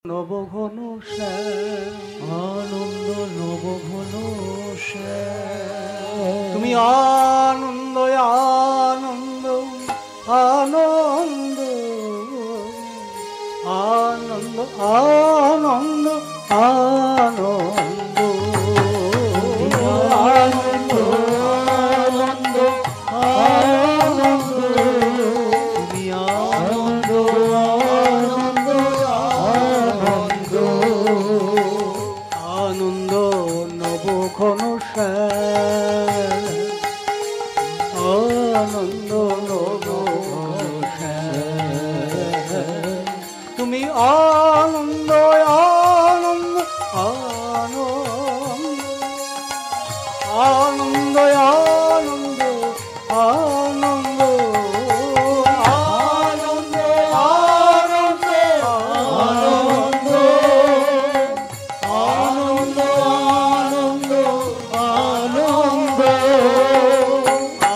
নবঘন আনন্দ নবঘন তুমি আনন্দ আনন্দ আনন্দ আনন্দ আনন্দ আনন্দ আনন্দ আনন্দ আনন্দ তুমি আনন্দ আনন্দ আনন্দ আনন্দ নবঘন আনন্দ নবঘন তুমি আনন্দ আনন্দ আনন্দ আনন্দ আনন্দ আনন্দ আনন্দ আনন্দ আনন্দ আনন্দ আনন্দ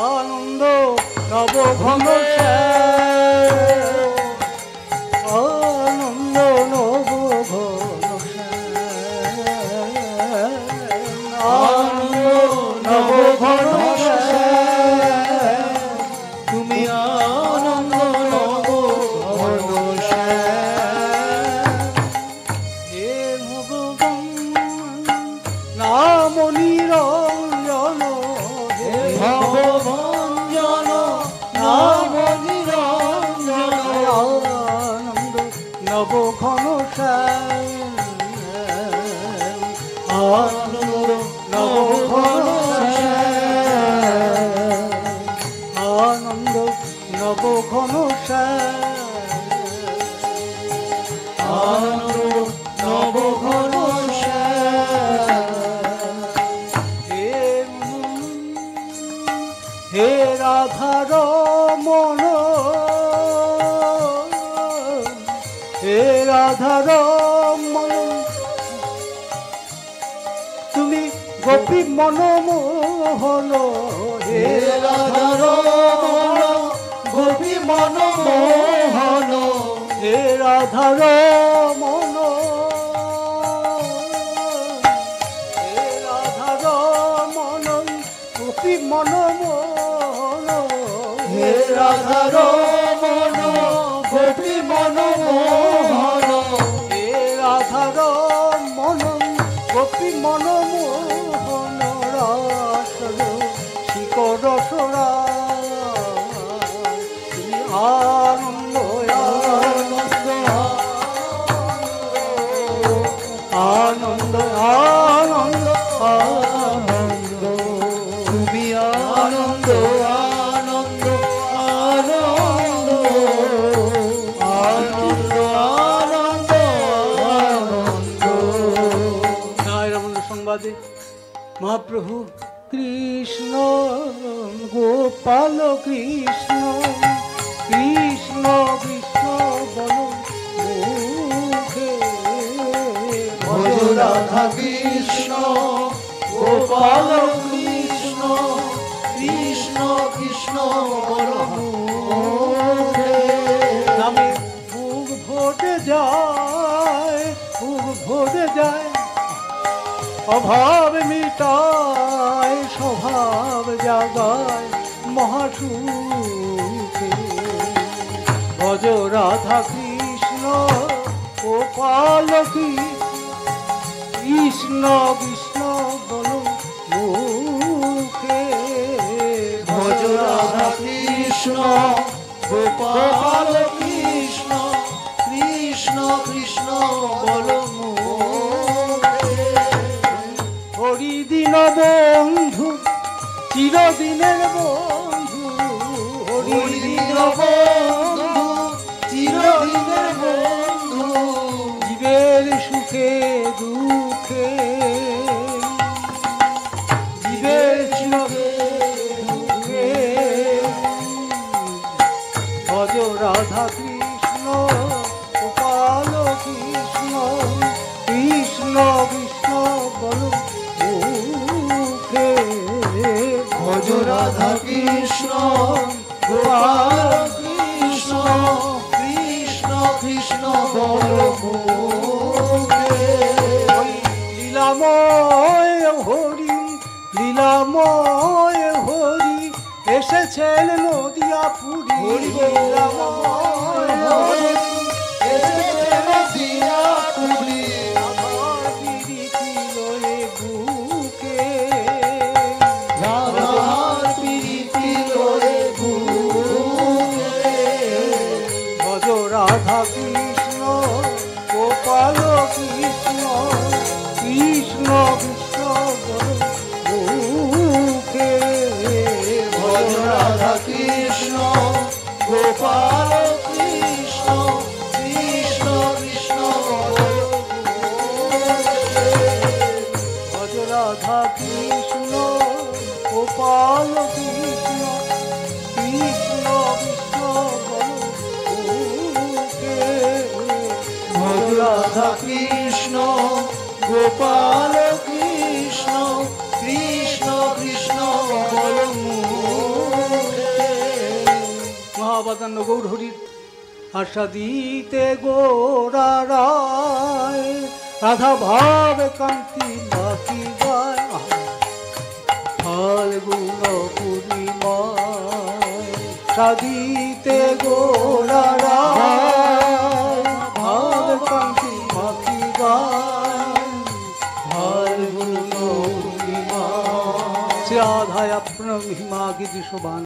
আনন্দ নবঘন আনন্দ নবঘন আনন্দ নবঘন তুমি আনন্দ নবঘন হে ভগবান নাম নিরঞ্জন হে ভগবান জন নাম নিরঞ্জন আনন্দ নবঘন আনন্দ নবঘন আনন্দ নবঘন আনন্দ নবঘন হে রাধার মন হে রাধার মন তুমি গোপী মনমোহন হে রাধার মন গোপী মনমোহন হে রাধার মন হে রাধার মন গোপী মনমোহন হে রাধার মন গোপী মনমোহন হে রাধার মন গোপী মনমোহন রাসর শিকর সরা তুমি আনন্দ আনন্দ আনন্দ আনন্দ তুমি আনন্দ আনন্দ আনন্দ আনন্দ আনন্দ আনন্দ নারায়ণ সংবাদে মহাপ্রভু কৃষ্ণ গোপাল কৃষ্ণ কৃষ্ণ কৃষ্ণ বল মুখে ভজ রাধা কৃষ্ণ গোপাল কৃষ্ণ কৃষ্ণ কৃষ্ণ বল মুখে নামে বুক ভরে যায় বুক ভরে যায় অভাব মিটায় স্বভাব জাগায় মহাসুখে ভজ রাধা কৃষ্ণ গোপাল কৃষ্ণ কৃষ্ণ বল মুখে ভজ রাধা কৃষ্ণ গোপাল কৃষ্ণ কৃষ্ণ কৃষ্ণ বল হরিদিন বন্ধু চিরদিনের বন্ধু হরিদিন বন্ধু চিরদিনের বন্ধু জীবের সুখে দুঃখে জীবের সুখে দুঃখে ভজ রাধা কৃষ্ণ গোপাল কৃষ্ণ কৃষ্ণ কৃষ্ণ বল ভজ রাধা কৃষ্ণ গোপাল কৃষ্ণ কৃষ্ণ কৃষ্ণ বল এসেছেন নদিয়া পুরী রাধা কৃষ্ণ গোপাল কৃষ্ণ কৃষ্ণ কৃষ্ণ মুখে ভজ রাধা কৃষ্ণ গোপাল কৃষ্ণ কৃষ্ণ কৃষ্ণ ভজ রাধা কৃষ্ণ গোপাল কৃষ্ণ কৃষ্ণ কৃষ্ণ রাধা কৃষ্ণ গোপাল কৃষ্ণ কৃষ্ণ কৃষ্ণ বল মহাবদান্য গৌরহরির আশা দিতে গোরা রায় রাধা ভাবে কান্তি বাকি গায় ফাল্গুন পূর্ণিমায় সাদিতে গোরা রায় ভাবে কান্তি বাকি গায় ফাল্গুন পূর্ণিমা সে আধায় আপনার মহিমা গীতি শোভান